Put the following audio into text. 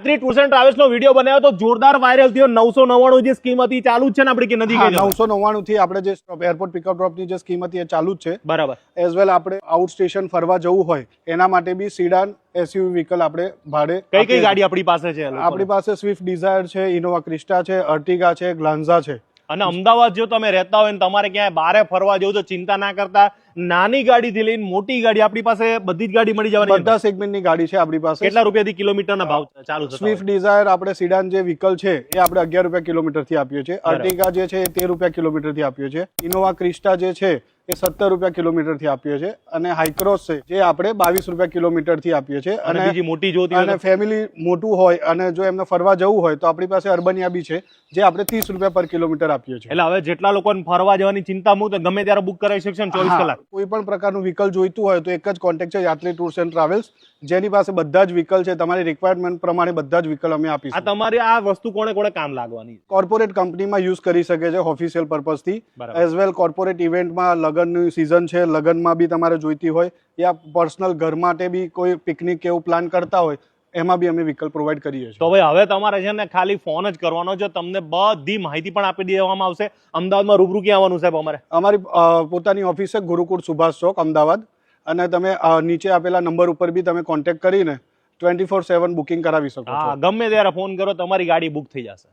Tours and travels નો video બનાવ્યો તો જોરદાર વાયરલ થયો. 999 જે સ્કીમ હતી ચાલુ જ છે ને આપણી કે નથી? 999 થી આપણે જે એરપોર્ટ પિકઅપ ડ્રોપ ની જે સ્કીમ હતી એ ચાલુ જ છે. બરાબર. એઝ વેલ આપણે આઉટ સ્ટેશન ફરવા જવું હોય એના માટે બી સીડાન એસયુવી વ્હીકલ આપણે ભાડે. કઈ ગાડી આપણી પાસે છે? આપણી પાસે સ્વિફ્ટ ડિઝાયર છે, ઇનોવા ક્રિસ્ટા છે, અર્ટિગા છે, ગ્લાન્ઝા છે. અને અમદાવાદ જો તમે રહેતા હોય ને તમારે ક્યાંય બારે ફરવા જવું તો ચિંતા ના કરતા, નાની ગાડીથી લઈને મોટી ગાડી આપણી પાસે બધી જ ગાડી મળી જવાની. બધા સેગમેન્ટની ગાડી છે આપણી પાસે. કેટલા રૂપિયાથી કિલોમીટરના ભાવ ચાલુ છે? સ્વિફ્ટ ડિઝાયર આપણે સીડાન જે વ્હીકલ છે એ આપણે 11 રૂપિયા કિલોમીટર થી આપીએ છીએ. અર્ટિગા જે છે એ 13 રૂપિયા કિલોમીટર થી આપીએ છીએ. ઇનોવા ક્રિસ્ટા જે છે એ 17 રૂપિયા કિલોમીટર થી આપીએ છીએ. અને હાઈક્રોસ છે જે આપણે 22 રૂપિયા કિલોમીટર થી આપીએ છીએ. અને બીજી મોટી જોતી અને ફેમિલી મોટું હોય અને જો એમને ફરવા જવું હોય તો આપણી પાસે અર્બનિયા બી છે જે આપણે 30 રૂપિયા પર કિલોમીટર આપીએ છીએ. એટલે હવે જેટલા લોકોને ફરવા જવાની ચિંતા મુક્ત ગમે ત્યારે બુક કરાવી શકશે 24 કલાક. કોઈ પણ પ્રકારનું વ્હીકલ જોઈતું હોય તો એક જ કોન્ટેક્ટ છે યાત્રી ટૂર્સ એન્ડ ટ્રાવેલ્સ, જેની પાસે બધા જ વ્હીકલ છે. તમારી રિક્વાયરમેન્ટ પ્રમાણે બધા જ વ્હીકલ અમે આપીશું. આ તમારી આ વસ્તુ કોને કોને કામ લાગવાની? કોર્પોરેટ કંપનીમાં યુઝ કરી શકે છે ઓફિશિયલ પર્પઝ થી. એઝ વેલ કોર્પોરેટ ઇવેન્ટમાં, લગ્નની સીઝન છે, લગ્નમાં બી તમારે જોઈતી હોય, યા પર્સનલ ઘર માટે બી કોઈ પિકનિક કે એવું પ્લાન કરતા હોય એમાં બી અમે વ્હીકલ પ્રોવાઈડ કરીએ છીએ. તો ભાઈ હવે તમારે છે ને ખાલી ફોન જ કરવાનો છે, તમને બધી માહિતી પણ આપી દેવામાં આવશે. અમદાવાદમાં રૂબરૂ ક્યાં આવવાનું સાહેબ? અમારી પોતાની ઓફિસ છે ગુરુકુળ સુભાષ ચોક, અમદાવાદ. અને તમે નીચે આપેલા નંબર ઉપર બી તમે કોન્ટેક્ટ કરીને 24/7 બુકિંગ કરાવી શકો છો. ગમે ત્યારે ફોન કરો, તમારી ગાડી બુક થઈ જશે.